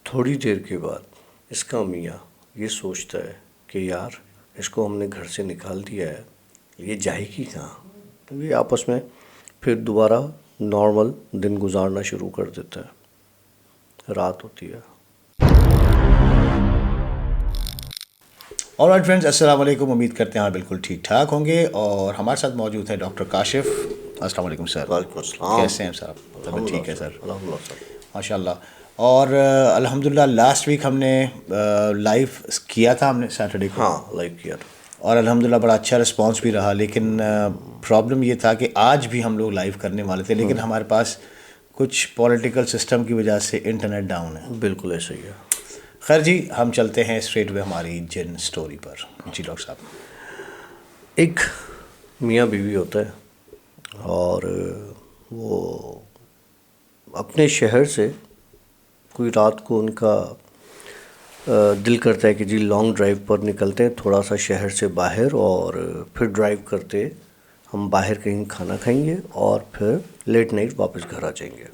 تھوڑی دیر کے بعد اس کا میاں یہ سوچتا ہے کہ یار اس کو ہم نے گھر سے نکال دیا ہے، یہ جائے گی کہاں؟ تو یہ آپس میں پھر دوبارہ نارمل دن گزارنا شروع کر دیتا ہے. رات ہوتی ہے. آلرائٹ فرینڈز، السلام علیکم. امید کرتے ہیں آپ بالکل ٹھیک ٹھاک ہوں گے. اور ہمارے ساتھ موجود ہے ڈاکٹر کاشف. السلام علیکم سر. وعلیکم السلام. کیسے ہیں صاحب؟ طبیعت الحمد للہ ٹھیک ہے سر؟ الحمد للہ سر. ماشاء اللہ. اور الحمدللہ لاسٹ ویک ہم نے لائیو کیا تھا، ہم نے سیٹرڈے کو، ہاں لائک کیا تھا. اور الحمدللہ بڑا اچھا رسپانس بھی رہا. لیکن پرابلم یہ تھا کہ آج بھی ہم لوگ لائیو کرنے والے تھے، لیکن ہمارے پاس کچھ پولیٹیکل سسٹم کی وجہ سے انٹرنیٹ ڈاؤن ہے. بالکل ایسا ہی ہے. خیر جی، ہم چلتے ہیں اسٹریٹ وے ہماری جن سٹوری پر. جی ڈاکٹر صاحب. ایک میاں بیوی ہوتا ہے اور وہ اپنے شہر سے کوئی رات کو ان کا دل کرتا ہے کہ جی لانگ ڈرائیو پر نکلتے ہیں تھوڑا سا شہر سے باہر، اور پھر ڈرائیو کرتے ہم باہر کہیں کھانا کھائیں گے اور پھر لیٹ نائٹ واپس گھر آ جائیں گے.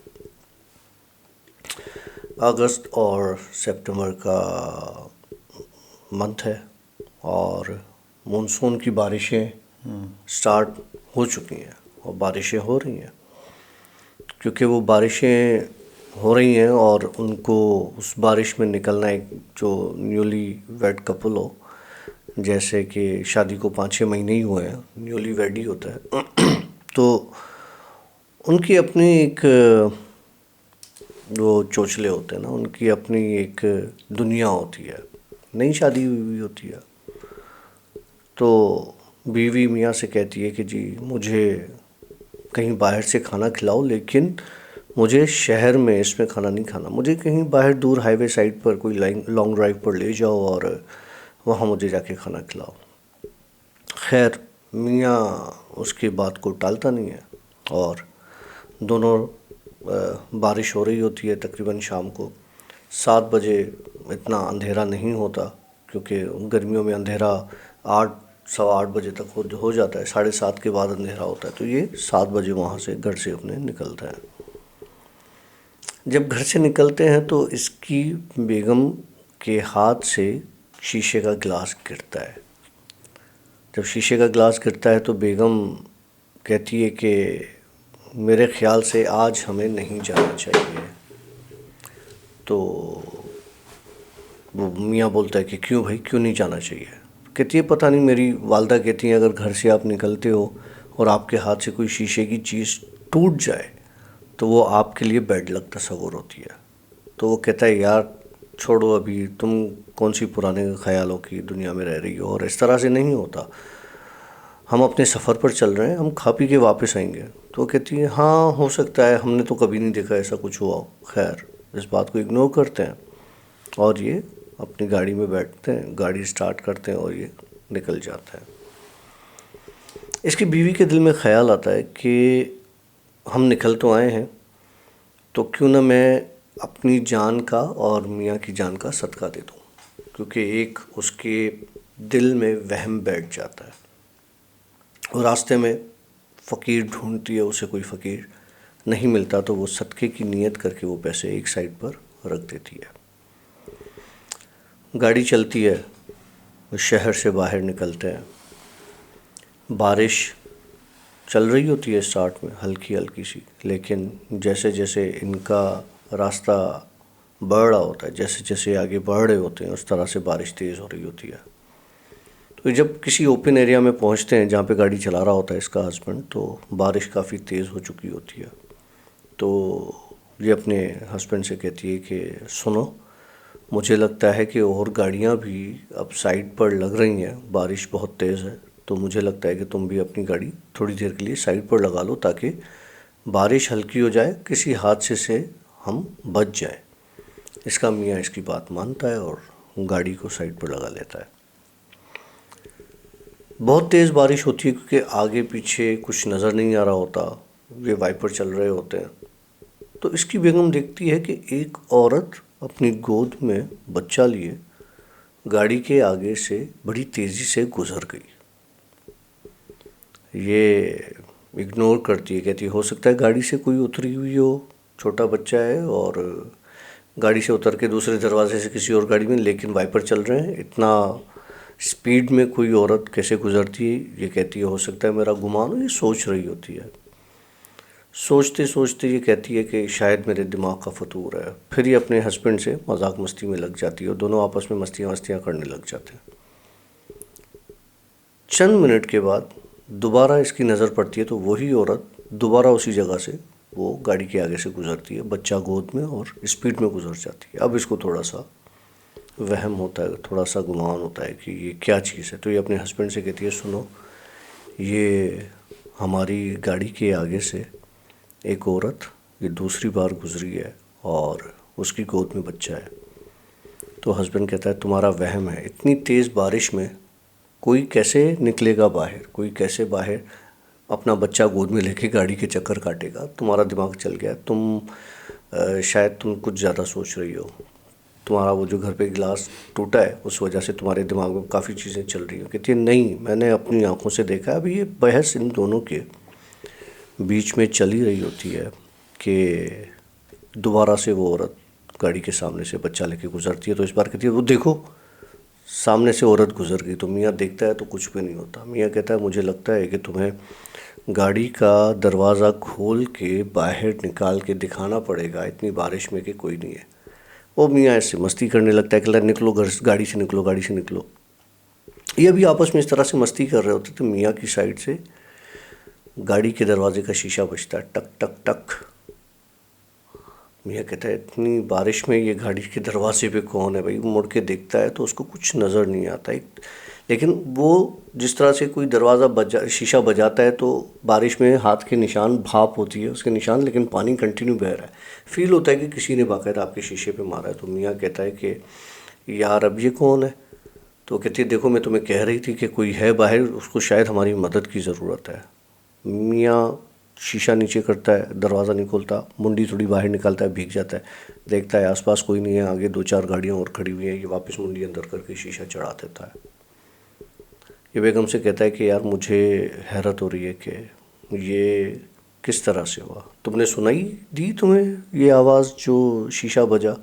اگست اور سپٹمبر کا منتھ ہے اور مونسون کی بارشیں سٹارٹ ہو چکی ہیں اور بارشیں ہو رہی ہیں. کیونکہ وہ بارشیں ہو رہی ہیں اور ان کو اس بارش میں نکلنا، ایک جو نیولی ویڈ کپل ہو، جیسے کہ شادی کو 5-6 مہینے ہی ہوئے ہیں، نیولی ویڈ ہی ہوتا ہے، تو ان کی اپنی ایک وہ چوچلے ہوتے ہیں نا، ان کی اپنی ایک دنیا ہوتی ہے، نئی شادی ہوئی ہوتی ہے. تو بیوی میاں سے کہتی ہے کہ جی مجھے کہیں باہر سے کھانا کھلاؤ، لیکن مجھے شہر میں اس میں کھانا نہیں کھانا، مجھے کہیں باہر دور ہائی وے سائڈ پر کوئی لانگ ڈرائیو پر لے جاؤ اور وہاں مجھے جا کے کھانا کھلاؤ. خیر میاں اس کی بات کو ٹالتا نہیں ہے اور دونوں بارش ہو رہی ہوتی ہے. تقریباً شام کو 7 بجے، اتنا اندھیرا نہیں ہوتا کیونکہ گرمیوں میں اندھیرا 8-8:15 بجے تک ہو جاتا ہے، 7:30 کے بعد اندھیرا ہوتا ہے. تو یہ 7 بجے وہاں سے گھر سے اپنے نکلتا ہے. جب گھر سے نکلتے ہیں تو اس کی بیگم کے ہاتھ سے شیشے کا گلاس گرتا ہے. جب شیشے کا گلاس گرتا ہے تو بیگم کہتی ہے کہ میرے خیال سے آج ہمیں نہیں جانا چاہیے. تو وہ میاں بولتا ہے کہ کیوں بھائی، کیوں نہیں جانا چاہیے؟ کہتی ہے پتہ نہیں، میری والدہ کہتی ہیں اگر گھر سے آپ نکلتے ہو اور آپ کے ہاتھ سے کوئی شیشے کی چیز ٹوٹ جائے تو وہ آپ کے لیے بیڈ لک تصور ہوتی ہے. تو وہ کہتا ہے یار چھوڑو، ابھی تم کون سی پرانے خیالوں کی دنیا میں رہ رہی ہو، اور اس طرح سے نہیں ہوتا، ہم اپنے سفر پر چل رہے ہیں، ہم کھا پی کے واپس آئیں گے. تو وہ کہتی ہے ہاں ہو سکتا ہے، ہم نے تو کبھی نہیں دیکھا ایسا کچھ ہوا. خیر اس بات کو اگنور کرتے ہیں اور یہ اپنی گاڑی میں بیٹھتے ہیں، گاڑی سٹارٹ کرتے ہیں اور یہ نکل جاتا ہے. اس کی بیوی کے دل میں خیال آتا ہے کہ ہم نکل تو آئے ہیں، تو کیوں نہ میں اپنی جان کا اور میاں کی جان کا صدقہ دے دوں. کیونکہ ایک اس کے دل میں وہم بیٹھ جاتا ہے، اور راستے میں فقیر ڈھونڈتی ہے، اسے کوئی فقیر نہیں ملتا تو وہ صدقے کی نیت کر کے وہ پیسے ایک سائڈ پر رکھ دیتی ہے. گاڑی چلتی ہے، شہر سے باہر نکلتے ہیں. بارش چل رہی ہوتی ہے اسٹارٹ میں ہلکی ہلکی سی، لیکن جیسے جیسے ان کا راستہ بڑھ رہا ہوتا ہے، جیسے جیسے آگے بڑھ رہے ہوتے ہیں، اس طرح سے بارش تیز ہو رہی ہوتی ہے. تو جب کسی اوپن ایریا میں پہنچتے ہیں جہاں پہ گاڑی چلا رہا ہوتا ہے اس کا ہسبینڈ، تو بارش کافی تیز ہو چکی ہوتی ہے. تو یہ اپنے ہسبینڈ سے کہتی ہے کہ سنو، مجھے لگتا ہے کہ اور گاڑیاں بھی اب سائڈ پر لگ رہی ہیں، بارش بہت تیز ہے، تو مجھے لگتا ہے کہ تم بھی اپنی گاڑی تھوڑی دیر کے لیے سائڈ پر لگا لو تاکہ بارش ہلکی ہو جائے، کسی حادثے سے ہم بچ جائیں. اس کا میاں اس کی بات مانتا ہے اور گاڑی کو سائڈ پر لگا لیتا ہے. بہت تیز بارش ہوتی ہے کیونکہ آگے پیچھے کچھ نظر نہیں آ رہا ہوتا، یہ وائپر چل رہے ہوتے ہیں. تو اس کی بیگم دیکھتی ہے کہ ایک عورت اپنی گود میں بچہ لیے گاڑی کے آگے سے بڑی تیزی سے گزر گئی. یہ اگنور کرتی ہے، کہتی ہو سکتا ہے گاڑی سے کوئی اتری ہوئی ہو، چھوٹا بچہ ہے اور گاڑی سے اتر کے دوسرے دروازے سے کسی اور گاڑی میں، لیکن وائپر چل رہے ہیں. اتنا اسپیڈ میں کوئی عورت کیسے گزرتی ہے؟ یہ کہتی ہے ہو سکتا ہے میرا گمان ہو. یہ سوچ رہی ہوتی ہے. سوچتے سوچتے یہ کہتی ہے کہ شاید میرے دماغ کا فطور ہے. پھر یہ اپنے ہسبینڈ سے مذاق مستی میں لگ جاتی ہے اور دونوں آپس میں مستیاں کرنے لگ جاتے ہیں. چند منٹ کے بعد دوبارہ اس کی نظر پڑتی ہے تو وہی عورت دوبارہ اسی جگہ سے وہ گاڑی کے آگے سے گزرتی ہے، بچہ گود میں، اور اسپیڈ میں گزر جاتی ہے. اب اس کو تھوڑا سا وہم ہوتا ہے، تھوڑا سا گمان ہوتا ہے کہ یہ کیا چیز ہے. تو یہ اپنے ہسبینڈ سے کہتی ہے سنو، یہ ہماری گاڑی کے آگے سے ایک عورت یہ دوسری بار گزری ہے اور اس کی گود میں بچہ ہے. تو ہسبینڈ کہتا ہے تمہارا وہم ہے، اتنی تیز بارش میں کوئی کیسے نکلے گا باہر، کوئی کیسے باہر اپنا بچہ گود میں لے کے گاڑی کے چکر کاٹے گا. تمہارا دماغ چل گیا، شاید تم کچھ زیادہ سوچ رہی ہو. تمہارا وہ جو گھر پہ گلاس ٹوٹا ہے اس وجہ سے تمہارے دماغ میں کافی چیزیں چل رہی ہیں. کہتی ہے نہیں، میں نے اپنی آنکھوں سے دیکھا. ابھی یہ بحث ان دونوں کے بیچ میں چل ہی رہی ہوتی ہے کہ دوبارہ سے وہ عورت گاڑی کے سامنے سے بچہ لے کے گزرتی ہے. تو اس بار کہتی ہے وہ دیکھو سامنے سے عورت گزر گئی. تو میاں دیکھتا ہے تو کچھ بھی نہیں ہوتا. میاں کہتا ہے مجھے لگتا ہے کہ تمہیں گاڑی کا دروازہ کھول کے باہر نکال کے دکھانا پڑے گا اتنی بارش میں کہ کوئی نہیں ہے. وہ میاں ایسے مستی کرنے لگتا ہے کہ نکلو گاڑی سے نکلو، گاڑی سے نکلو. یہ بھی آپس میں اس طرح سے مستی کر رہے ہوتے تو میاں کی سائڈ سے گاڑی کے دروازے کا شیشہ بجتا ہے، ٹک ٹک ٹک. میاں کہتا ہے اتنی بارش میں یہ گاڑی کے دروازے پہ کون ہے بھائی؟ وہ مڑ کے دیکھتا ہے تو اس کو کچھ نظر نہیں آتا. لیکن وہ جس طرح سے کوئی دروازہ شیشہ بجاتا ہے تو بارش میں ہاتھ کے نشان، بھاپ ہوتی ہے اس کے نشان، لیکن پانی کنٹینیو بہہ رہا ہے. فیل ہوتا ہے کہ کسی نے باقاعدہ آپ کے شیشے پہ مارا ہے. تو میاں کہتا ہے کہ یار اب یہ کون ہے؟ تو کہتی ہے دیکھو میں تمہیں کہہ رہی تھی کہ کوئی ہے باہر، اس کو شاید ہماری مدد کی ضرورت ہے. میاں شیشہ نیچے کرتا ہے، دروازہ نہیں کھولتا، منڈی تھوڑی باہر نکالتا ہے، بھیگ جاتا ہے، دیکھتا ہے آس پاس کوئی نہیں ہے، آگے 2-4 گاڑیاں اور کھڑی ہوئی ہیں. یہ واپس منڈی اندر کر کے شیشہ چڑھا دیتا ہے. یہ بیگم سے کہتا ہے کہ یار مجھے حیرت ہو رہی ہے کہ یہ کس طرح سے ہوا، تم نے سنائی دی تمہیں یہ آواز جو شیشہ بجا؟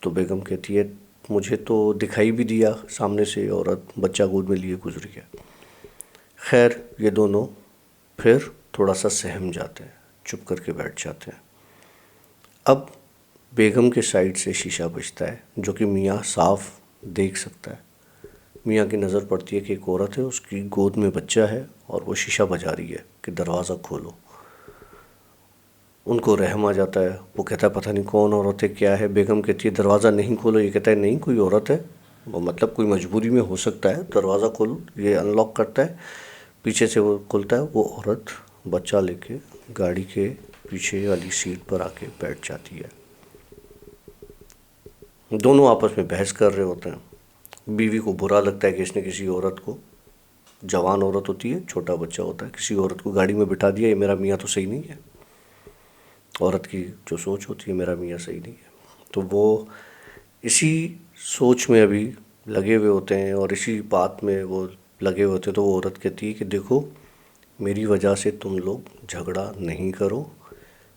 تو بیگم کہتی ہے مجھے تو دکھائی بھی دیا، سامنے سے عورت بچہ گود میں لیے گزری ہے. خیر یہ دونوں پھر تھوڑا سا سہم جاتے ہیں، چپ کر کے بیٹھ جاتے ہیں. اب بیگم کے سائڈ سے شیشہ بجتا ہے جو کہ میاں صاف دیکھ سکتا ہے. میاں کی نظر پڑتی ہے کہ ایک عورت ہے، اس کی گود میں بچہ ہے اور وہ شیشہ بجا رہی ہے کہ دروازہ کھولو. ان کو رحم آ جاتا ہے. وہ کہتا ہے پتہ نہیں کون عورت ہے، کیا ہے. بیگم کہتی ہے دروازہ نہیں کھولو. یہ کہتا ہے نہیں کوئی عورت ہے، وہ مطلب کوئی مجبوری میں ہو سکتا ہے، دروازہ کھولو. یہ ان لاک کرتا ہے، پیچھے سے وہ کھلتا ہے. وہ عورت بچہ لے کے گاڑی کے پیچھے والی سیٹ پر آ کے بیٹھ جاتی ہے. دونوں آپس میں بحث کر رہے ہوتے ہیں. بیوی کو برا لگتا ہے کہ اس نے کسی عورت کو، جوان عورت ہوتی ہے، چھوٹا بچہ ہوتا ہے، کسی عورت کو گاڑی میں بٹھا دیا. یہ میرا میاں تو صحیح نہیں ہے. عورت کی جو سوچ ہوتی ہے میرا میاں صحیح نہیں ہے. تو وہ اسی سوچ میں ابھی لگے ہوئے ہوتے ہیں اور اسی بات میں وہ لگے ہوئے ہوتے ہیں. تو وہ عورت کہتی ہے کہ دیکھو میری وجہ سے تم لوگ جھگڑا نہیں کرو،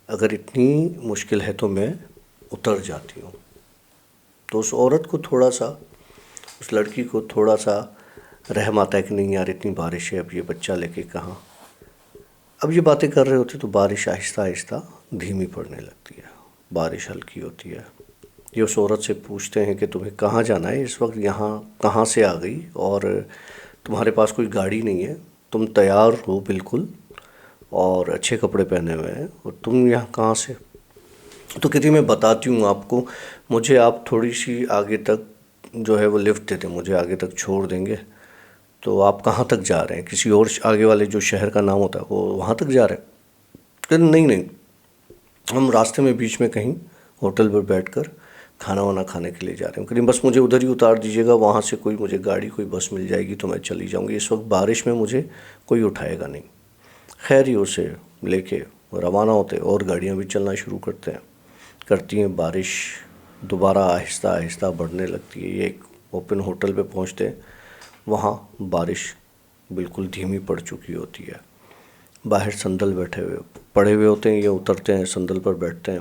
اگر اتنی مشکل ہے تو میں اتر جاتی ہوں. تو اس عورت کو تھوڑا سا، اس لڑکی کو تھوڑا سا رحم آتا ہے کہ نہیں یار اتنی بارش ہے، اب یہ بچہ لے کے کہاں. اب یہ باتیں کر رہے ہوتے تو بارش آہستہ آہستہ دھیمی پڑنے لگتی ہے، بارش ہلکی ہوتی ہے. یہ اس عورت سے پوچھتے ہیں کہ تمہیں کہاں جانا ہے اس وقت، یہاں کہاں سے آ گئی، اور تمہارے پاس کوئی گاڑی نہیں ہے، تم تیار ہو بالکل اور اچھے کپڑے پہنے ہوئے ہیں، اور تم یہاں کہاں سے؟ تو کہتی میں بتاتی ہوں آپ کو، مجھے آپ تھوڑی سی آگے تک جو ہے وہ لفٹ دے دیں، مجھے آگے تک چھوڑ دیں گے. تو آپ کہاں تک جا رہے ہیں؟ کسی اور آگے والے جو شہر کا نام ہوتا ہے وہ وہاں تک جا رہے ہیں؟ کہ نہیں، ہم راستے میں بیچ میں کہیں ہوٹل پر بیٹھ کر کھانا وانا کھانے کے لیے جا رہے ہیں. کہ بس مجھے ادھر ہی اتار دیجیے گا، وہاں سے کوئی مجھے گاڑی، کوئی بس مل جائے گی تو میں چلی جاؤں گی، اس وقت بارش میں مجھے کوئی اٹھائے گا نہیں. خیر ہی اسے لے کے روانہ ہوتے اور گاڑیاں بھی چلنا شروع کرتی ہیں. بارش دوبارہ آہستہ آہستہ بڑھنے لگتی ہے. یہ ایک اوپن ہوٹل پہ پہنچتے ہیں، وہاں بارش بالکل دھیمی پڑ چکی ہوتی ہے. باہر سندل پڑے ہوئے ہوتے ہیں. یہ اترتے ہیں، سندل پر بیٹھتے ہیں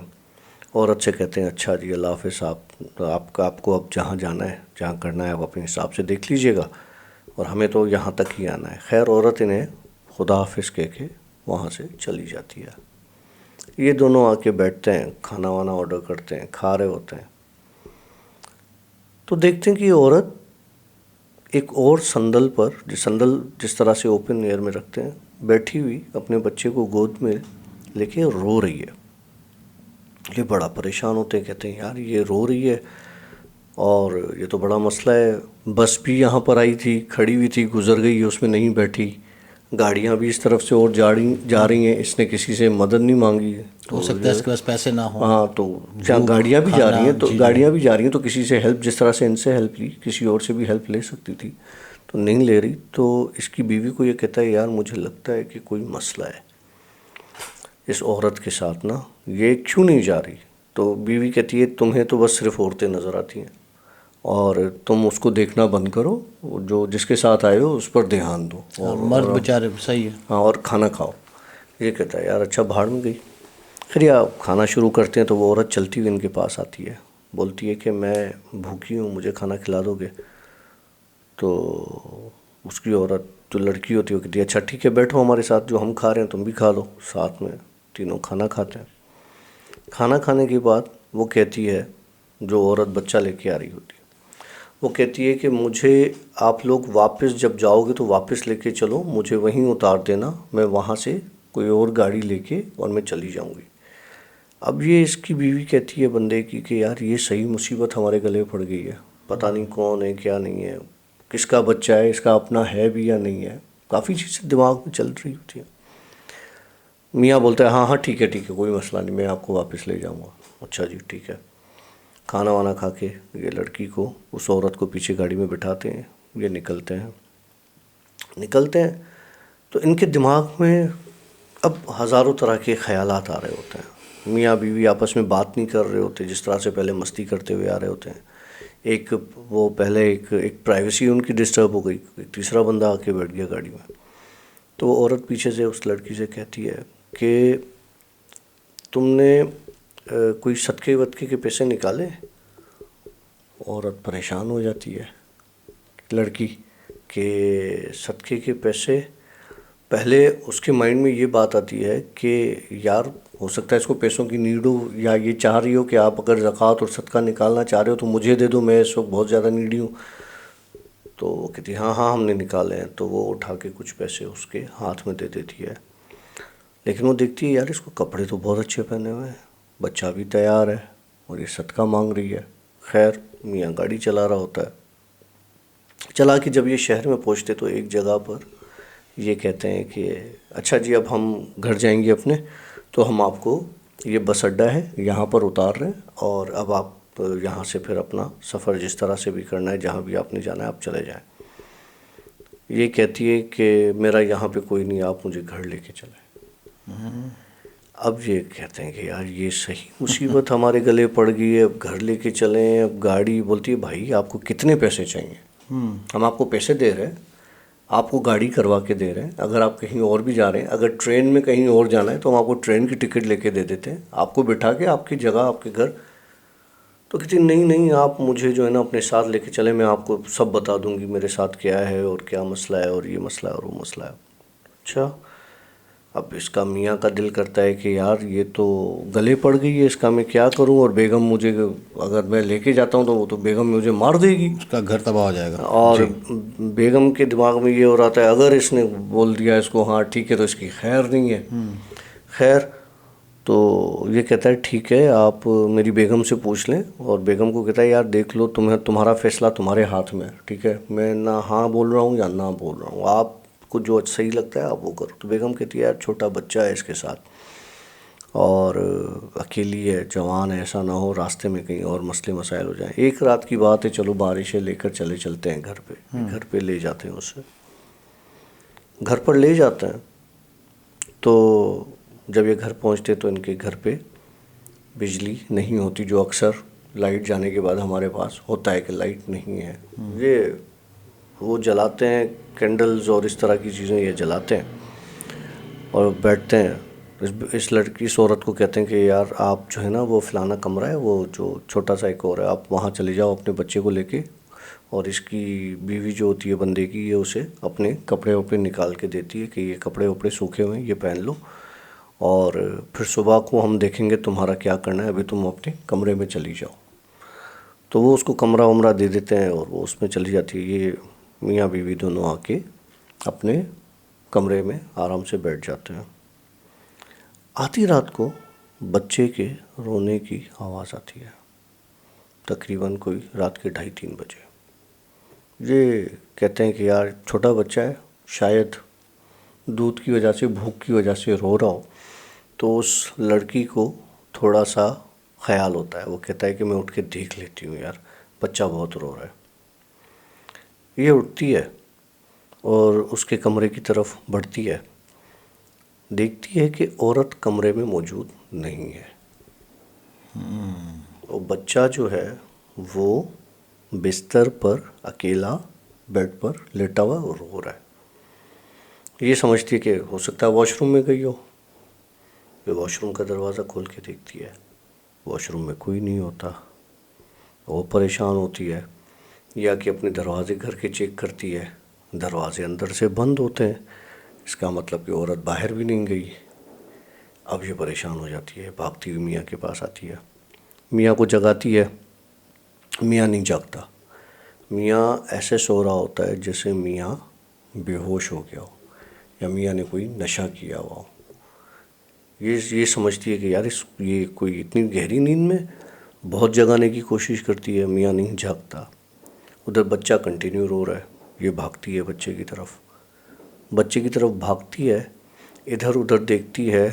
عورت سے کہتے ہیں اچھا جی اللہ حافظ، آپ کو اب جہاں جانا ہے، جہاں کرنا ہے آپ اپنے حساب سے دیکھ لیجئے گا، اور ہمیں تو یہاں تک ہی آنا ہے. خیر عورت انہیں خدا حافظ کہہ کے وہاں سے چلی جاتی ہے. یہ دونوں آ کے بیٹھتے ہیں، کھانا وانا آرڈر کرتے ہیں، کھا رہے ہوتے ہیں. تو دیکھتے ہیں کہ یہ عورت ایک اور صندل پر، صندل جس طرح سے اوپن ایئر میں رکھتے ہیں، بیٹھی ہوئی اپنے بچے کو گود میں لے کے رو رہی ہے. یہ بڑا پریشان ہوتے ہیں، کہتے ہیں یار یہ رو رہی ہے اور یہ تو بڑا مسئلہ ہے. بس بھی یہاں پر آئی تھی، کھڑی ہوئی تھی، گزر گئی، اس میں نہیں بیٹھی. گاڑیاں بھی اس طرف سے اور جا رہی ہیں، اس نے کسی سے مدد نہیں مانگی. ہو سکتا ہے اس کے پاس پیسے نہ ہوں. ہاں تو گاڑیاں بھی جا رہی ہیں، تو گاڑیاں بھی جا رہی ہیں تو کسی سے ہیلپ، جس طرح سے ان سے ہیلپ لی کسی اور سے بھی ہیلپ لے سکتی تھی، تو نہیں لے رہی. تو اس کی بیوی کو یہ کہتا ہے یار مجھے لگتا ہے کہ کوئی مسئلہ ہے اس عورت کے ساتھ نا، یہ کیوں نہیں جا رہی. تو بیوی کہتی ہے تمہیں تو بس صرف عورتیں نظر آتی ہیں اور تم اس کو دیکھنا بند کرو، جو جس کے ساتھ آئے ہو اس پر دھیان دو، مرد بیچارے صحیح ہے. ہاں اور کھانا کھاؤ. یہ کہتا ہے یار اچھا بھاڑ میں گئی. پھر یا کھانا شروع کرتے ہیں تو وہ عورت چلتی ہوئی ان کے پاس آتی ہے، بولتی ہے کہ میں بھوکی ہوں، مجھے کھانا کھلا دو گے. تو اس کی عورت جو لڑکی ہوتی ہے وہ کہتی ہے اچھا ٹھیک ہے بیٹھو ہمارے ساتھ، جو ہم کھا رہے ہیں تم بھی کھا لو. ساتھ میں تینوں کھانا کھاتے ہیں. کھانا کھانے کے بعد وہ کہتی ہے، جو عورت بچہ لے کے آ رہی ہوتی ہے، وہ کہتی ہے کہ مجھے آپ لوگ واپس جب جاؤ گے تو واپس لے کے چلو، مجھے وہیں اتار دینا، میں وہاں سے کوئی اور گاڑی لے کے اور میں چلی جاؤں گی. اب یہ اس کی بیوی کہتی ہے بندے کی کہ یار یہ صحیح مصیبت ہمارے گلے پڑ گئی ہے، پتہ نہیں کون ہے کیا نہیں ہے، کس کا بچہ ہے، اس کا اپنا ہے بھی یا نہیں ہے. کافی چیزیں دماغ میں چل رہی ہوتی ہیں. میاں بولتا ہے ہاں ہاں ٹھیک ہے کوئی مسئلہ نہیں، میں آپ کو واپس لے جاؤں گا. اچھا جی ٹھیک ہے. کھانا وانا کھا کے یہ لڑکی کو، اس عورت کو پیچھے گاڑی میں بٹھاتے ہیں، یہ نکلتے ہیں. تو ان کے دماغ میں اب ہزاروں طرح کے خیالات آ رہے ہوتے ہیں. میاں بیوی آپس میں بات نہیں کر رہے ہوتے جس طرح سے پہلے مستی کرتے ہوئے آ رہے ہوتے ہیں. وہ پہلے ایک پرائیویسی ان کی ڈسٹرب ہو گئی، ایک تیسرا بندہ آ کے بیٹھ گیا گاڑی میں. تو وہ عورت پیچھے سے اس لڑکی سے کہتی ہے کہ تم نے کوئی صدقے ودقے کے پیسے نکالے؟ عورت پریشان ہو جاتی ہے لڑکی کہ صدقے کے پیسے. پہلے اس کے مائنڈ میں یہ بات آتی ہے کہ یار ہو سکتا ہے اس کو پیسوں کی نیڈ ہو، یا یہ چاہ رہی ہو کہ آپ اگر زکوٰۃ اور صدقہ نکالنا چاہ رہے ہو تو مجھے دے دو، میں اس وقت بہت زیادہ نیڈی ہوں. تو وہ کہتی ہاں ہم نے نکالے ہیں. تو وہ اٹھا کے کچھ پیسے اس کے ہاتھ میں دے دیتی ہے. لیکن وہ دیکھتی ہے یار اس کو کپڑے تو بہت اچھے پہنے ہوئے ہیں، بچہ بھی تیار ہے اور یہ صدقہ مانگ رہی ہے. خیر میاں گاڑی چلا رہا ہوتا ہے. چلا کے جب یہ شہر میں پہنچتے تو ایک جگہ پر یہ کہتے ہیں کہ اچھا جی اب ہم گھر جائیں گے اپنے، تو ہم آپ کو یہ بس اڈا ہے یہاں پر اتار رہے ہیں، اور اب آپ یہاں سے پھر اپنا سفر جس طرح سے بھی کرنا ہے، جہاں بھی آپ نے جانا ہے آپ چلے جائیں. یہ کہتی ہے کہ میرا یہاں پہ کوئی نہیں، آپ مجھے گھر لے کے چلیں. اب یہ کہتے ہیں کہ یار یہ صحیح مصیبت ہمارے گلے پڑ گئی ہے، اب گھر لے کے چلیں. اب گاڑی بولتی ہے بھائی آپ کو کتنے پیسے چاہیے؟ ہم آپ کو پیسے دے رہے ہیں، آپ کو گاڑی کروا کے دے رہے ہیں. اگر آپ کہیں اور بھی جا رہے ہیں، اگر ٹرین میں کہیں اور جانا ہے تو ہم آپ کو ٹرین کی ٹکٹ لے کے دے دیتے ہیں، آپ کو بٹھا کے آپ کی جگہ آپ کے گھر. تو کہتی نہیں آپ مجھے جو ہے نا اپنے ساتھ لے کے چلیں، میں آپ کو سب بتا دوں گی میرے ساتھ کیا ہے اور کیا مسئلہ ہے اور یہ مسئلہ ہے اور وہ مسئلہ ہے. اچھا اب اس کا میاں کا دل کرتا ہے کہ یار یہ تو گلے پڑ گئی ہے، اس کا میں کیا کروں، اور بیگم مجھے اگر میں لے کے جاتا ہوں تو وہ تو بیگم مجھے مار دے گی، اس کا گھر تباہ ہو جائے گا. اور بیگم کے دماغ میں یہ ہو رہا تھا اگر اس نے بول دیا اس کو ہاں ٹھیک ہے تو اس کی خیر نہیں ہے. خیر تو یہ کہتا ہے ٹھیک ہے آپ میری بیگم سے پوچھ لیں، اور بیگم کو کہتا ہے یار دیکھ لو تمہارا فیصلہ تمہارے ہاتھ میں ہے، ٹھیک ہے، میں نہ ہاں بول رہا ہوں یا نہ بول رہا ہوں، آپ کو جو صحیح لگتا ہے آپ وہ کرو. تو بیگم کہتی ہے یار چھوٹا بچہ ہے اس کے ساتھ اور اکیلی ہے، جوان ہے، ایسا نہ ہو راستے میں کہیں اور مسئلے مسائل ہو جائیں. ایک رات کی بات ہے، چلو بارش ہے، لے کر چلتے ہیں گھر پہ لے جاتے ہیں اسے. گھر پر لے جاتے ہیں تو جب یہ گھر پہنچتے تو ان کے گھر پہ بجلی نہیں ہوتی، جو اکثر لائٹ جانے کے بعد ہمارے پاس ہوتا ہے کہ لائٹ نہیں ہے. وہ جلاتے ہیں کینڈلز اور اس طرح کی چیزیں یہ جلاتے ہیں اور بیٹھتے ہیں اس لڑکی اس عورت کو کہتے ہیں کہ یار آپ جو ہے نا وہ فلانا کمرہ ہے وہ جو چھوٹا سا ایک اور ہے آپ وہاں چلے جاؤ اپنے بچے کو لے کے، اور اس کی بیوی جو ہوتی ہے بندے کی یہ اسے اپنے کپڑے وپڑے نکال کے دیتی ہے کہ یہ کپڑے وپڑے سوکھے ہوئے ہیں یہ پہن لو، اور پھر صبح کو ہم دیکھیں گے تمہارا کیا کرنا ہے، ابھی تم اپنے کمرے میں چلی جاؤ۔ تو وہ اس کو کمرہ ومرہ دے دیتے ہیں اور وہ اس میں چلی جاتی ہے، یہ میاں بیوی دونوں آ کے اپنے کمرے میں آرام سے بیٹھ جاتے ہیں۔ آدھی رات کو بچے کے رونے کی آواز آتی ہے، تقریباً کوئی رات کے 2:30-3 بجے۔ یہ کہتے ہیں کہ یار چھوٹا بچہ ہے، شاید دودھ کی وجہ سے بھوک کی وجہ سے رو رہا ہو، تو اس لڑکی کو تھوڑا سا خیال ہوتا ہے، وہ کہتا ہے کہ میں اٹھ کے دیکھ لیتی ہوں یار بچہ بہت رو رہا ہے۔ یہ اٹھتی ہے اور اس کے کمرے کی طرف بڑھتی ہے، دیکھتی ہے کہ عورت کمرے میں موجود نہیں ہے، اور بچہ جو ہے وہ بستر پر اکیلا بیڈ پر لیٹا ہوا اور رو رہا ہے۔ یہ سمجھتی ہے کہ ہو سکتا ہے واش روم میں گئی ہو، یہ واش روم کا دروازہ کھول کے دیکھتی ہے، واش روم میں کوئی نہیں ہوتا، وہ پریشان ہوتی ہے، یا کہ اپنے دروازے گھر کے چیک کرتی ہے، دروازے اندر سے بند ہوتے ہیں، اس کا مطلب کہ عورت باہر بھی نہیں گئی۔ اب یہ پریشان ہو جاتی ہے، بھاگتی ہوئی میاں کے پاس آتی ہے، میاں کو جگاتی ہے، میاں نہیں جاگتا، میاں ایسے سو رہا ہوتا ہے جیسے میاں بے ہوش ہو گیا ہو یا میاں نے کوئی نشہ کیا ہوا ہو۔ یہ سمجھتی ہے کہ یار یہ کوئی اتنی گہری نیند میں بہت جگانے کی کوشش کرتی ہے، میاں نہیں جاگتا۔ ادھر بچہ کنٹینیو رو رہا ہے، یہ بھاگتی ہے بچے کی طرف بھاگتی ہے، ادھر ادھر دیکھتی ہے،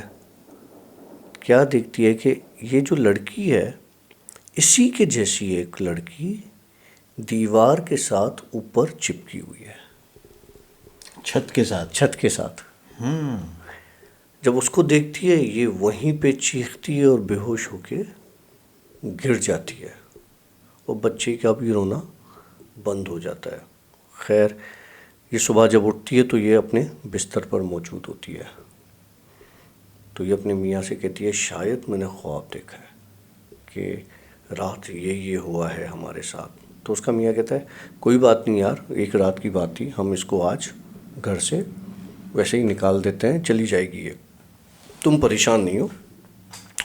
کیا دیکھتی ہے کہ یہ جو لڑکی ہے اسی کے جیسی ایک لڑکی دیوار کے ساتھ اوپر چپکی ہوئی ہے، چھت کے ساتھ۔ جب اس کو دیکھتی ہے یہ وہیں پہ چیختی ہے اور بے ہوش ہو کے گر جاتی ہے، اور بچے کا بھی رونا بند ہو جاتا ہے۔ خیر یہ صبح جب اٹھتی ہے تو یہ اپنے بستر پر موجود ہوتی ہے، تو یہ اپنے میاں سے کہتی ہے شاید میں نے خواب دیکھا ہے کہ رات یہ ہوا ہے ہمارے ساتھ۔ تو اس کا میاں کہتا ہے کوئی بات نہیں یار، ایک رات کی بات تھی، ہم اس کو آج گھر سے ویسے ہی نکال دیتے ہیں، چلی جائے گی یہ، تم پریشان نہیں ہو،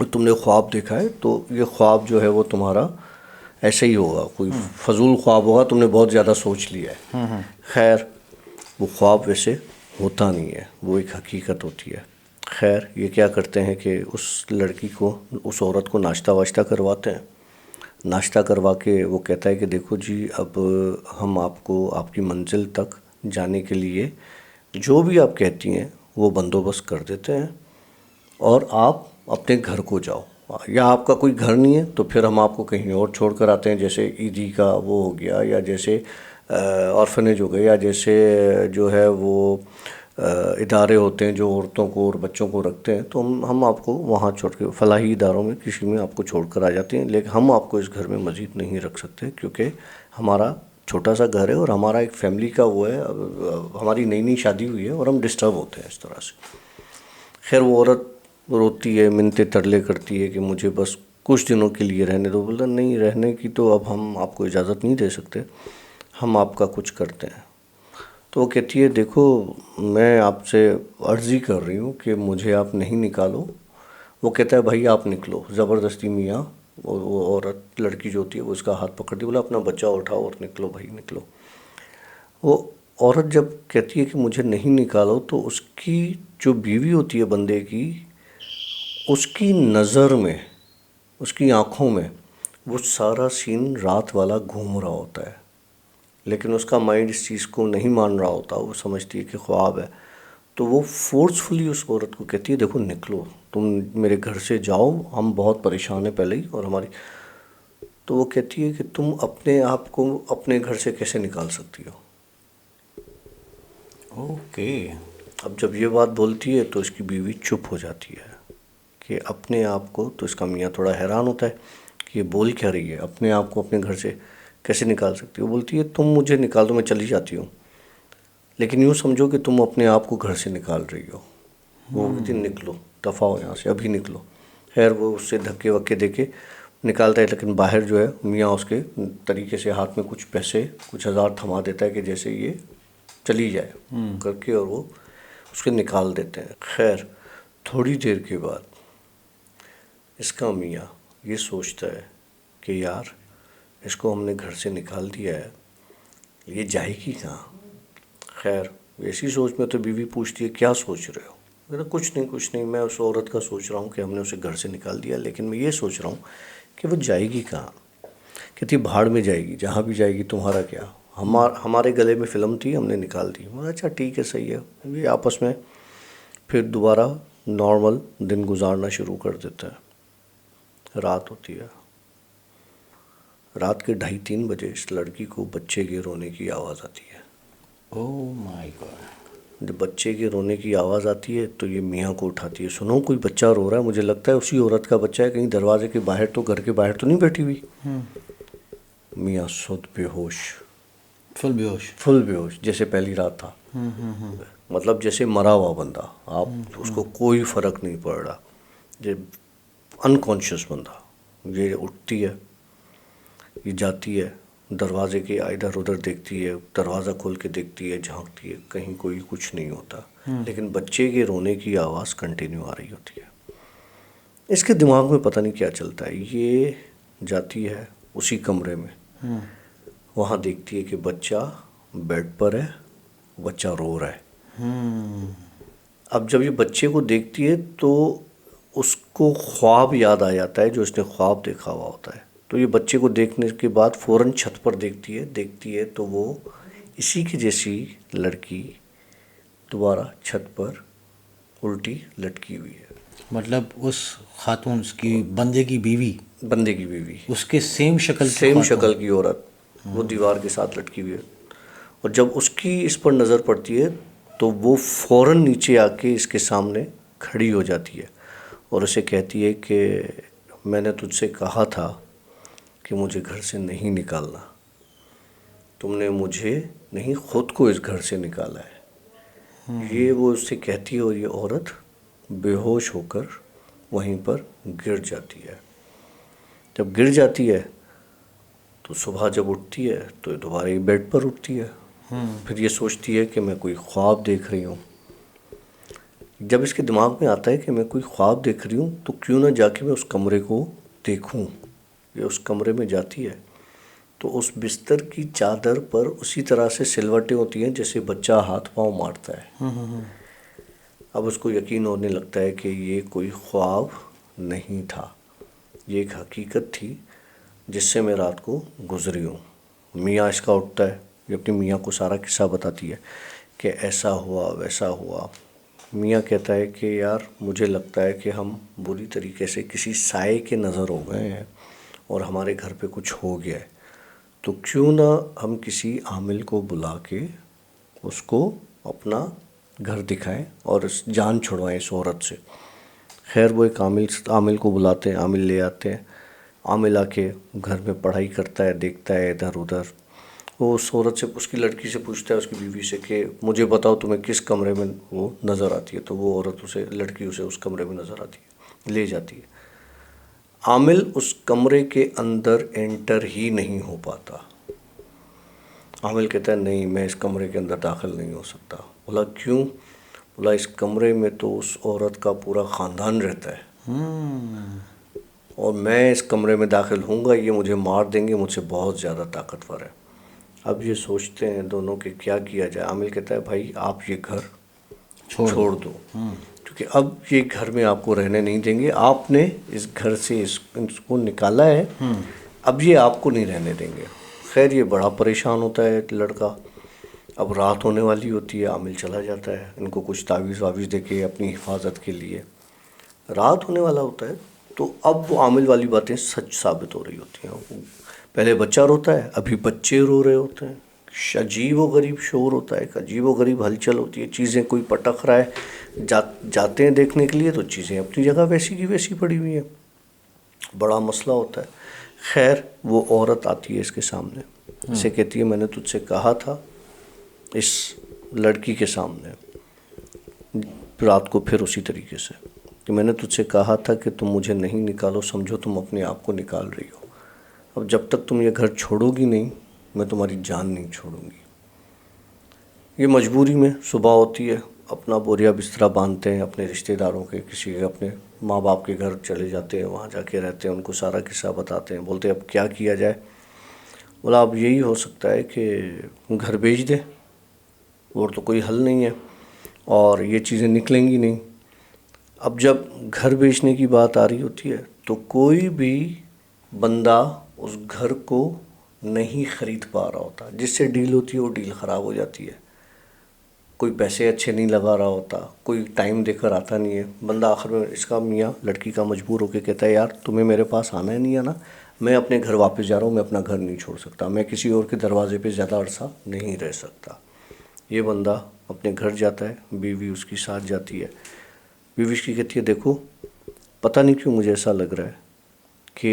تم نے خواب دیکھا ہے تو یہ خواب جو ہے وہ تمہارا ایسے ہی ہوگا، کوئی فضول خواب ہوگا، تم نے بہت زیادہ سوچ لیا ہے۔ خیر وہ خواب ویسے ہوتا نہیں ہے، وہ ایک حقیقت ہوتی ہے۔ خیر یہ کیا کرتے ہیں کہ اس لڑکی کو، اس عورت کو ناشتہ واشتہ کرواتے ہیں، ناشتہ کروا کے وہ کہتا ہے کہ دیکھو جی اب ہم آپ کو آپ کی منزل تک جانے کے لیے جو بھی آپ کہتی ہیں وہ بندوبست کر دیتے ہیں، اور آپ اپنے گھر کو جاؤ، یا آپ کا کوئی گھر نہیں ہے تو پھر ہم آپ کو کہیں اور چھوڑ کر آتے ہیں، جیسے عیدی کا وہ ہو گیا، یا جیسے آرفنیج ہو گیا، یا جیسے جو ہے وہ ادارے ہوتے ہیں جو عورتوں کو اور بچوں کو رکھتے ہیں، تو ہم آپ کو وہاں چھوڑ کے فلاحی اداروں میں کسی میں آپ کو چھوڑ کر آ جاتے ہیں، لیکن ہم آپ کو اس گھر میں مزید نہیں رکھ سکتے کیونکہ ہمارا چھوٹا سا گھر ہے اور ہمارا ایک فیملی کا وہ ہے، ہماری نئی شادی ہوئی ہے اور ہم ڈسٹرب ہوتے ہیں اس طرح سے۔ خیر وہ عورت روتی ہے، منتیں ترلے کرتی ہے کہ مجھے بس کچھ دنوں کے لیے رہنے دو، بولتا نہیں رہنے کی تو اب ہم آپ کو اجازت نہیں دے سکتے، ہم آپ کا کچھ کرتے ہیں۔ تو وہ کہتی ہے دیکھو میں آپ سے عرضی کر رہی ہوں کہ مجھے آپ نہیں نکالو۔ وہ کہتا ہے بھائی آپ نکلو، زبردستی میاں، وہ عورت لڑکی جو ہوتی ہے وہ اس کا ہاتھ پکڑتی، بولا اپنا بچہ اٹھاؤ اور نکلو بھائی نکلو۔ وہ عورت جب کہتی ہے کہ مجھے نہیں نکالو تو اس کی جو بیوی ہوتی ہے بندے کی، اس کی نظر میں، اس کی آنکھوں میں وہ سارا سین رات والا گھوم رہا ہوتا ہے، لیکن اس کا مائنڈ اس چیز کو نہیں مان رہا ہوتا، وہ سمجھتی ہے کہ خواب ہے۔ تو وہ فورسفلی اس عورت کو کہتی ہے دیکھو نکلو، تم میرے گھر سے جاؤ، ہم بہت پریشان ہیں پہلے ہی، اور ہماری، تو وہ کہتی ہے کہ تم اپنے آپ کو اپنے گھر سے کیسے نکال سکتی ہو؟ اوکے۔ اب جب یہ بات بولتی ہے تو اس کی بیوی چپ ہو جاتی ہے کہ اپنے آپ کو، تو اس کا میاں تھوڑا حیران ہوتا ہے کہ یہ بول کیا رہی ہے، اپنے آپ کو اپنے گھر سے کیسے نکال سکتی ہو؟ بولتی ہے تم مجھے نکال دو میں چلی جاتی ہوں، لیکن یوں سمجھو کہ تم اپنے آپ کو گھر سے نکال رہی ہو۔ وہ کہتی نکلو، دفعہ ہو یہاں سے، ابھی نکلو. خیر وہ اس سے دھکے وکے دے کے نکالتا ہے، لیکن باہر جو ہے میاں اس کے طریقے سے ہاتھ میں کچھ پیسے کچھ ہزار تھما دیتا ہے کہ جیسے یہ چلی جائے کر کے، اور وہ اس کے نکال دیتے ہیں. خیر تھوڑی دیر کے بعد اس کا میاں یہ سوچتا ہے کہ یار اس کو ہم نے گھر سے نکال دیا ہے، یہ جائے گی کہاں. خیر ایسی سوچ میں تو بیوی پوچھتی ہے کیا سوچ رہے ہو؟ کہتا کچھ نہیں، میں اس عورت کا سوچ رہا ہوں کہ ہم نے اسے گھر سے نکال دیا، لیکن میں یہ سوچ رہا ہوں کہ وہ جائے گی کہاں. کہتی بھاڑ میں جائے گی، جہاں بھی جائے گی تمہارا کیا، ہمارے گلے میں فلم تھی ہم نے نکال دی. اچھا ٹھیک ہے صحیح ہے. یہ آپس میں پھر دوبارہ نارمل دن گزارنا شروع کر دیتا ہے. رات ہوتی ہے. رات کے 2:30-3 بجے اس لڑکی کو بچے کے رونے کی آواز آتی ہے. اوہ مائی گاڈ. جب بچے کے رونے کی آواز آتی ہے تو یہ میاں کو اٹھاتی ہے. سنو کوئی بچہ رو رہا ہے، مجھے لگتا ہے اسی عورت کا بچہ ہے، کہیں دروازے کے باہر تو گھر کے باہر تو نہیں بیٹھی ہوئی. میاں سد بے ہوش، فل بیہوش. فل بے ہوش، جیسے پہلی رات تھا. مطلب جیسے مرا ہوا بندہ، آپ اس کو کوئی فرق نہیں پڑ رہا، انکانشیس بندہ. یہ اٹھتی ہے، یہ جاتی ہے دروازے کے ادھر ادھر دیکھتی ہے، دروازہ کھول کے دیکھتی ہے، جھانکتی ہے، کہیں کوئی کچھ نہیں ہوتا، لیکن بچے کے رونے کی آواز کنٹینیو آ رہی ہوتی ہے. اس کے دماغ میں پتہ نہیں کیا چلتا ہے. یہ جاتی ہے اسی کمرے میں، وہاں دیکھتی ہے کہ بچہ بیڈ پر ہے، بچہ رو رہا ہے. اب جب یہ بچے کو دیکھتی ہے تو اس کو خواب یاد آ جاتا ہے جو اس نے خواب دیکھا ہوا ہوتا ہے. تو یہ بچے کو دیکھنے کے بعد فوراً چھت پر دیکھتی ہے تو وہ اسی کی جیسی لڑکی دوبارہ چھت پر الٹی لٹکی ہوئی ہے. مطلب اس خاتون، اس کی بندے کی بیوی، بندے کی بیوی، اس کے سیم شکل کی سیم خاتون. شکل کی عورت وہ دیوار کے ساتھ لٹکی ہوئی ہے. اور جب اس کی اس پر نظر پڑتی ہے تو وہ فوراً نیچے آ کے اس کے سامنے کھڑی ہو جاتی ہے اور اسے کہتی ہے کہ میں نے تجھ سے کہا تھا کہ مجھے گھر سے نہیں نکالنا، تم نے مجھے نہیں خود کو اس گھر سے نکالا ہے. یہ وہ اس سے کہتی ہے اور یہ عورت بے ہوش ہو کر وہیں پر گر جاتی ہے. جب گر جاتی ہے تو صبح جب اٹھتی ہے تو دوبارہ یہ بیڈ پر اٹھتی ہے. پھر یہ سوچتی ہے کہ میں کوئی خواب دیکھ رہی ہوں. جب اس کے دماغ میں آتا ہے کہ میں کوئی خواب دیکھ رہی ہوں تو کیوں نہ جا کے میں اس کمرے کو دیکھوں. یہ اس کمرے میں جاتی ہے تو اس بستر کی چادر پر اسی طرح سے سلوٹیں ہوتی ہیں جیسے بچہ ہاتھ پاؤں مارتا ہے. اب اس کو یقین ہونے لگتا ہے کہ یہ کوئی خواب نہیں تھا، یہ ایک حقیقت تھی جس سے میں رات کو گزری ہوں. میاں اس کا اٹھتا ہے، یہ اپنی میاں کو سارا قصہ بتاتی ہے کہ ایسا ہوا ویسا ہوا. میاں کہتا ہے کہ یار مجھے لگتا ہے کہ ہم بری طریقے سے کسی سائے کے نظر ہو گئے ہیں اور ہمارے گھر پہ کچھ ہو گیا ہے، تو کیوں نہ ہم کسی عامل کو بلا کے اس کو اپنا گھر دکھائیں اور جان چھڑوائیں اس عورت سے. خیر وہ ایک عامل کو بلاتے ہیں، عامل لے آتے ہیں. عامل آ کے گھر میں پڑھائی کرتا ہے، دیکھتا ہے ادھر ادھر. وہ اس عورت سے، اس کی لڑکی سے پوچھتا ہے، اس کی بیوی سے، کہ مجھے بتاؤ تمہیں کس کمرے میں وہ نظر آتی ہے. تو وہ عورت لڑکی اسے اس کمرے میں نظر آتی ہے، لے جاتی ہے. عامل اس کمرے کے اندر انٹر ہی نہیں ہو پاتا. عامل کہتا ہے نہیں میں اس کمرے کے اندر داخل نہیں ہو سکتا. بولا کیوں؟ بولا اس کمرے میں تو اس عورت کا پورا خاندان رہتا ہے اور میں اس کمرے میں داخل ہوں گا یہ مجھے مار دیں گے، مجھ سے بہت زیادہ طاقتور ہے. اب یہ سوچتے ہیں دونوں کہ کیا کیا جائے. عامل کہتا ہے بھائی آپ یہ گھر چھوڑ دو کیونکہ اب یہ گھر میں آپ کو رہنے نہیں دیں گے. آپ نے اس گھر سے اس کو نکالا ہے، اب یہ آپ کو نہیں رہنے دیں گے. خیر یہ بڑا پریشان ہوتا ہے لڑکا. اب رات ہونے والی ہوتی ہے، عامل چلا جاتا ہے ان کو کچھ تعویذ واویز دے کے اپنی حفاظت کے لیے. رات ہونے والا ہوتا ہے تو اب وہ عامل والی باتیں سچ ثابت ہو رہی ہوتی ہیں. پہلے بچہ روتا ہے، ابھی بچے رو رہے ہوتے ہیں. عجیب و غریب شور ہوتا ہے، ایک عجیب و غریب ہلچل ہوتی ہے. چیزیں کوئی پٹخ رہا ہے، جاتے ہیں دیکھنے کے لیے تو چیزیں اپنی جگہ ویسی کی ویسی پڑی ہوئی ہیں. بڑا مسئلہ ہوتا ہے. خیر وہ عورت آتی ہے اس کے سامنے، اسے کہتی ہے میں نے تجھ سے کہا تھا. اس لڑکی کے سامنے رات کو پھر اسی طریقے سے کہ میں نے تجھ سے کہا تھا کہ تم مجھے نہیں نکالو، سمجھو تم اپنے آپ کو نکال رہی ہو. اب جب تک تم یہ گھر چھوڑو گی نہیں میں تمہاری جان نہیں چھوڑوں گی. یہ مجبوری میں صبح ہوتی ہے، اپنا بوریا بسترا باندھتے ہیں، اپنے رشتہ داروں کے، کسی کے اپنے ماں باپ کے گھر چلے جاتے ہیں، وہاں جا کے رہتے ہیں، ان کو سارا قصہ بتاتے ہیں. بولتے ہیں اب کیا کیا جائے؟ بولا اب یہی ہو سکتا ہے کہ گھر بیچ دیں، اور تو کوئی حل نہیں ہے، اور یہ چیزیں نکلیں گی نہیں. اب جب گھر بیچنے کی بات آ رہی ہوتی ہے تو کوئی بھی بندہ اس گھر کو نہیں خرید پا رہا ہوتا. جس سے ڈیل ہوتی ہے وہ ڈیل خراب ہو جاتی ہے. کوئی پیسے اچھے نہیں لگا رہا ہوتا، کوئی ٹائم دے کر آتا نہیں ہے. بندہ آخر میں اس کا میاں لڑکی کا مجبور ہو کے کہتا ہے یار تمہیں میرے پاس آنا ہی نہیں آنا، میں اپنے گھر واپس جا رہا ہوں، میں اپنا گھر نہیں چھوڑ سکتا، میں کسی اور کے دروازے پہ زیادہ عرصہ نہیں رہ سکتا. یہ بندہ اپنے گھر جاتا ہے، بیوی اس کی ساتھ جاتی ہے. بیوی اس کی کہتی ہے دیکھو پتہ نہیں کیوں مجھے ایسا لگ رہا ہے کہ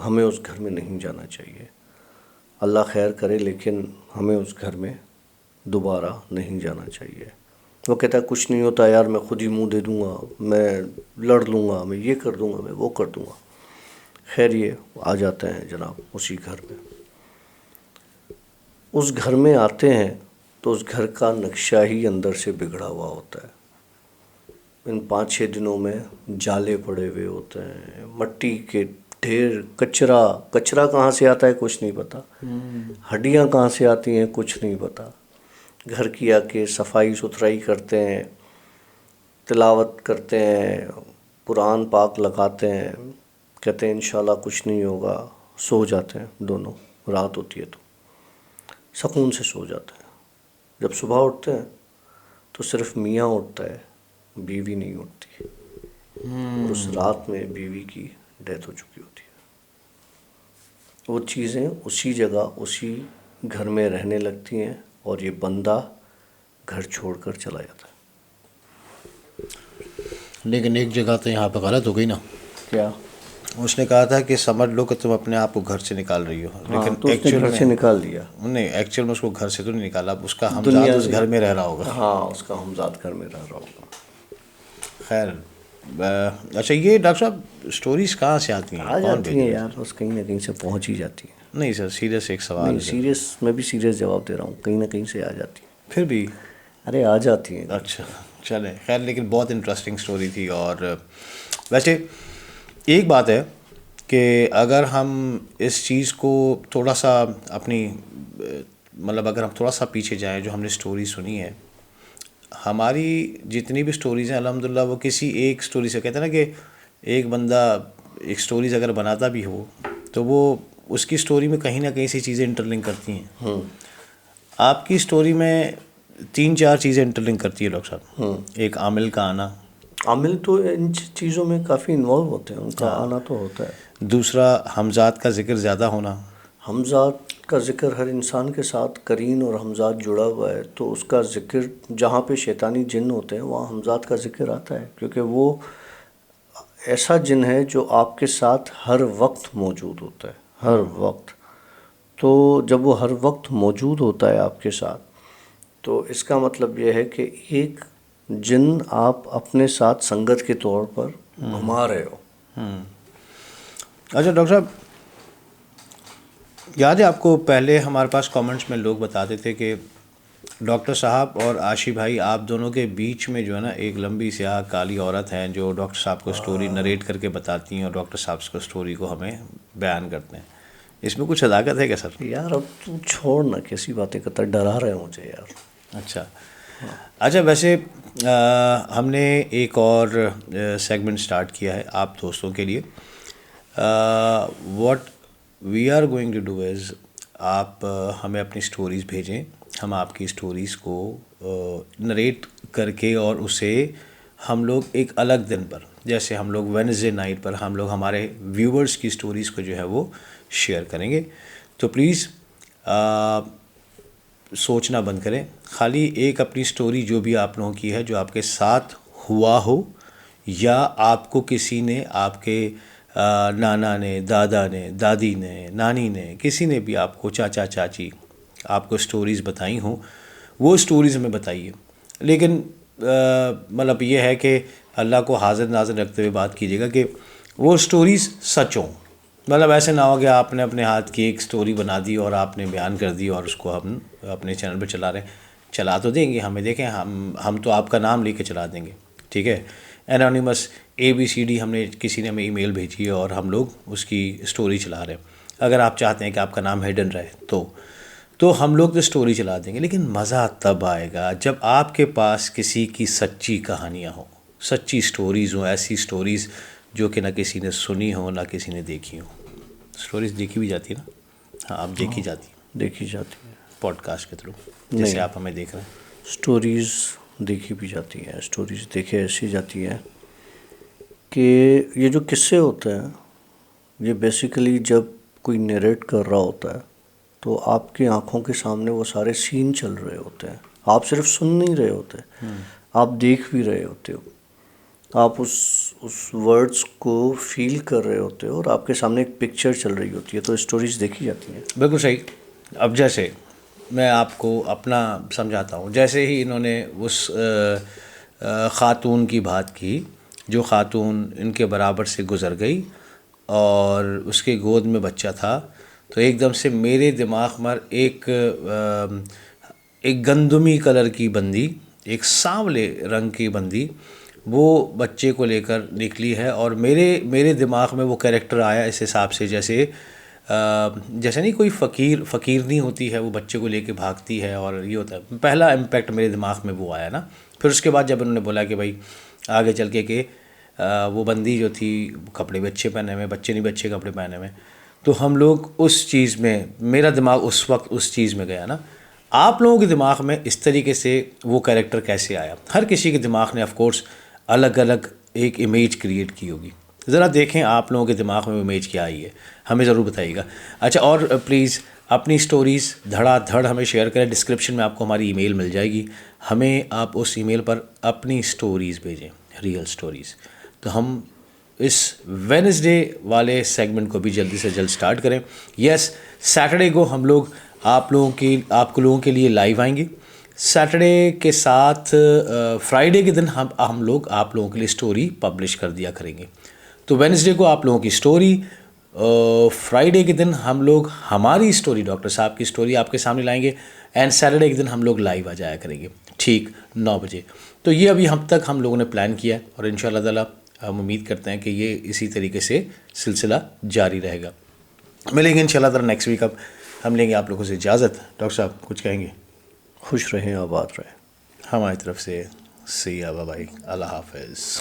ہمیں اس گھر میں نہیں جانا چاہیے، اللہ خیر کرے لیکن ہمیں اس گھر میں دوبارہ نہیں جانا چاہیے. وہ کہتا ہے کچھ نہیں ہوتا یار، میں خود ہی منہ دے دوں گا، میں لڑ لوں گا، میں یہ کر دوں گا، میں وہ کر دوں گا. خیر یہ آ جاتے ہیں جناب اسی گھر میں. اس گھر میں آتے ہیں تو اس گھر کا نقشہ ہی اندر سے بگڑا ہوا ہوتا ہے. ان 5-6 دنوں میں جالے پڑے ہوئے ہوتے ہیں، مٹی کے ڈھیر، کچرا کہاں سے آتا ہے کچھ نہیں پتا، ہڈیاں کہاں سے آتی ہیں کچھ نہیں پتا. گھر کی آ کے صفائی ستھرائی کرتے ہیں، تلاوت کرتے ہیں، قرآن پاک لگاتے ہیں، کہتے ہیں انشاءاللہ کچھ نہیں ہوگا. سو جاتے ہیں دونوں، رات ہوتی ہے تو سکون سے سو جاتے ہیں. جب صبح اٹھتے ہیں تو صرف میاں اٹھتا ہے، بیوی نہیں اٹھتی، اور اس رات میں بیوی کی ڈیتھ ہو چکی ہوتی ہے. وہ چیزیں اسی جگہ اسی گھر میں رہنے لگتی ہیں اور یہ بندہ گھر چھوڑ کر چلا جاتا ہے. لیکن ایک جگہ تو یہاں پہ غلط ہو گئی نا. کیا؟ اس نے کہا تھا کہ سمجھ لو کہ تم اپنے آپ کو گھر سے نکال رہی ہو، لیکن تو اس نے ایکچوئل گھر سے نکال دیا. نہیں، ایکچوئل میں اس کو گھر سے تو نہیں نکالا، اس کا ہمزاد دنیا اس سے، گھر میں رہ رہا ہوگا. ہاں اس کا ہمزاد گھر میں رہ رہا ہوگا. خیر اچھا، یہ ڈاکٹر صاحب سٹوریز کہاں سے آتی ہیں؟ آ کون جاتی ہیں بھیجتے یار، بس کہیں نہ کہیں سے پہنچ ہی جاتی ہیں. نہیں سر، سیریس ایک سوال نہیں ہے. سیریس، میں بھی سیریس جواب دے رہا ہوں، کہیں نہ کہیں سے آ جاتی ہیں. پھر بھی ارے آ جاتی ہیں. اچھا چلیں، خیر لیکن بہت انٹرسٹنگ سٹوری تھی. اور ویسے ایک بات ہے کہ اگر ہم اس چیز کو تھوڑا سا اپنی مطلب اگر ہم تھوڑا سا پیچھے جائیں، جو ہم نے سٹوری سنی ہے، ہماری جتنی بھی سٹوریز ہیں الحمدللہ وہ کسی ایک سٹوری سے، کہتے ہیں نا کہ ایک بندہ ایک سٹوریز اگر بناتا بھی ہو تو وہ اس کی سٹوری میں کہیں نہ کہیں سے چیزیں انٹرلنک کرتی ہیں. آپ کی سٹوری میں 3-4 چیزیں انٹرلنک کرتی ہے ڈاکٹر صاحب. ایک عامل کا آنا، عامل تو ان چیزوں میں کافی انوالو ہوتے ہیں، ان کا آنا تو ہوتا ہے. دوسرا حمزات کا ذکر زیادہ ہونا. حمزات کا ذکر ہر انسان کے ساتھ قرین اور حمزات جڑا ہوا ہے، تو اس کا ذکر جہاں پہ شیطانی جن ہوتے ہیں وہاں حمزات کا ذکر آتا ہے، کیونکہ وہ ایسا جن ہے جو آپ کے ساتھ ہر وقت موجود ہوتا ہے، ہر وقت. تو جب وہ ہر وقت موجود ہوتا ہے آپ کے ساتھ تو اس کا مطلب یہ ہے کہ ایک جن آپ اپنے ساتھ سنگت کے طور پر گھما رہے ہو. اچھا ڈاکٹر صاحب، یاد ہے آپ کو پہلے ہمارے پاس کامنٹس میں لوگ بتاتے تھے کہ ڈاکٹر صاحب اور عاشی بھائی آپ دونوں کے بیچ میں جو ہے نا ایک لمبی سیاہ کالی عورت ہیں جو ڈاکٹر صاحب کو سٹوری نریٹ کر کے بتاتی ہیں اور ڈاکٹر صاحب کو سٹوری کو ہمیں بیان کرتے ہیں. اس میں کچھ صداقت ہے کیا سر؟ یار اب تو چھوڑ نا، کیسی باتیں کرتا، ڈرا رہے مجھے یار. اچھا ویسے ہم نے ایک اور سیگمنٹ سٹارٹ کیا ہے آپ دوستوں کے لیے. What we are going to do is, آپ ہمیں اپنی سٹوریز بھیجیں، ہم آپ کی سٹوریز کو نریٹ کر کے اور اسے ہم لوگ ایک الگ دن پر، جیسے ہم لوگ وینسڈے نائٹ پر ہم لوگ ہمارے ویورز کی سٹوریز کو جو ہے وہ شیئر کریں گے. تو پلیز سوچنا بند کریں، خالی ایک اپنی سٹوری جو بھی آپ لوگوں کی ہے جو آپ کے ساتھ ہوا ہو، یا آپ کو کسی نے، آپ کے نانا نے، دادا نے، دادی نے، نانی نے، کسی نے بھی آپ کو، چاچا چاچی آپ کو سٹوریز بتائی ہوں، وہ سٹوریز ہمیں بتائیے. لیکن مطلب یہ ہے کہ اللہ کو حاضر ناظر رکھتے ہوئے بات کیجیے گا کہ وہ سٹوریز سچ ہوں. مطلب ایسے نہ ہو کہ آپ نے اپنے ہاتھ کی ایک سٹوری بنا دی اور آپ نے بیان کر دی اور اس کو ہم اپنے چینل پہ چلا رہے ہیں. چلا تو دیں گے, ہمیں دیکھیں ہم تو آپ کا نام لے کے چلا دیں گے, ٹھیک ہے. انانیمس ABCD ہم نے کسی نے ہمیں ای میل بھیجی ہے اور ہم لوگ اس کی سٹوری چلا رہے ہیں. اگر آپ چاہتے ہیں کہ آپ کا نام ہڈن رہے تو ہم لوگ تو سٹوری چلا دیں گے. لیکن مزہ تب آئے گا جب آپ کے پاس کسی کی سچی کہانیاں ہوں, سچی سٹوریز ہوں, ایسی سٹوریز جو کہ نہ کسی نے سنی ہو نہ کسی نے دیکھی ہو. سٹوریز دیکھی بھی جاتی ہے نا, ہاں آپ دیکھی جاتی ہیں, دیکھی جاتی ہے پوڈ کاسٹ کے تھرو جیسے آپ ہمیں دیکھ رہے ہیں. سٹوریز دیکھی بھی جاتی ہیں. سٹوریز دیکھے ایسی جاتی ہے کہ یہ جو قصے ہوتے ہیں یہ بیسیکلی جب کوئی نیریٹ کر رہا ہوتا ہے تو آپ کی آنکھوں کے سامنے وہ سارے سین چل رہے ہوتے ہیں. آپ صرف سن نہیں رہے ہوتے, آپ دیکھ بھی رہے ہوتے ہو. آپ اس ورڈز کو فیل کر رہے ہوتے ہو اور آپ کے سامنے ایک پکچر چل رہی ہوتی ہے. تو اسٹوریز دیکھی جاتی ہیں. بالکل صحیح. اب جیسے میں آپ کو اپنا سمجھاتا ہوں, جیسے ہی انہوں نے اس خاتون کی بات کی جو خاتون ان کے برابر سے گزر گئی اور اس کے گود میں بچہ تھا, تو ایک دم سے میرے دماغ میں ایک گندمی کلر کی بندی, ایک سانولے رنگ کی بندی وہ بچے کو لے کر نکلی ہے. اور میرے دماغ میں وہ کیریکٹر آیا اس حساب سے جیسے نہیں کوئی فقیرنی ہوتی ہے, وہ بچے کو لے کے بھاگتی ہے اور یہ ہوتا ہے. پہلا امپیکٹ میرے دماغ میں وہ آیا نا. پھر اس کے بعد جب انہوں نے بولا کہ بھائی آگے چل کے کہ وہ بندی جو تھی کپڑے بھی اچھے پہنے ہوئے, بچے نہیں بھی اچھے کپڑے پہنے ہوئے, تو ہم لوگ اس چیز میں, میرا دماغ اس وقت اس چیز میں گیا نا. آپ لوگوں کے دماغ میں اس طریقے سے وہ کیریکٹر کیسے آیا؟ ہر کسی کے دماغ نے آف کورس الگ الگ ایک امیج کریٹ کی ہوگی. ذرا دیکھیں آپ لوگوں کے دماغ میں امیج کیا آئی ہے, ہمیں ضرور بتائیے گا. اچھا, اور پلیز اپنی سٹوریز دھڑا دھڑ ہمیں شیئر کریں. ڈسکرپشن میں آپ کو ہماری ای میل مل جائے گی, ہمیں آپ اس ای میل پر اپنی سٹوریز بھیجیں, ریئل سٹوریز. تو ہم اس وینسڈے والے سیگمنٹ کو بھی جلدی سے جلد سٹارٹ کریں. یس, سیٹرڈے کو ہم لوگ آپ لوگوں کے لیے لائیو آئیں گے. سیٹرڈے کے ساتھ فرائیڈے کے دن ہم لوگ آپ لوگوں کے لیے سٹوری پبلش کر دیا کریں گے. تو وینسڈے کو آپ لوگوں کی سٹوری, فرائیڈے کے دن ہم لوگ ہماری سٹوری, ڈاکٹر صاحب کی سٹوری آپ کے سامنے لائیں گے, اینڈ سیٹرڈے کے دن ہم لوگ لائیو آ جایا کریں گے ٹھیک 9 بجے. تو یہ ابھی ہم لوگوں نے پلان کیا ہے اور ان شاء اللہ تعالیٰ ہم امید کرتے ہیں کہ یہ اسی طریقے سے سلسلہ جاری رہے گا. ملیں گے ان شاء اللہ تعالیٰ نیکسٹ ویک. اب ہم لیں گے آپ لوگوں سے اجازت. ڈاکٹر صاحب کچھ کہیں گے؟ خوش رہیں, آباد رہیں. ہماری طرف سے سی بھائی, اللہ حافظ.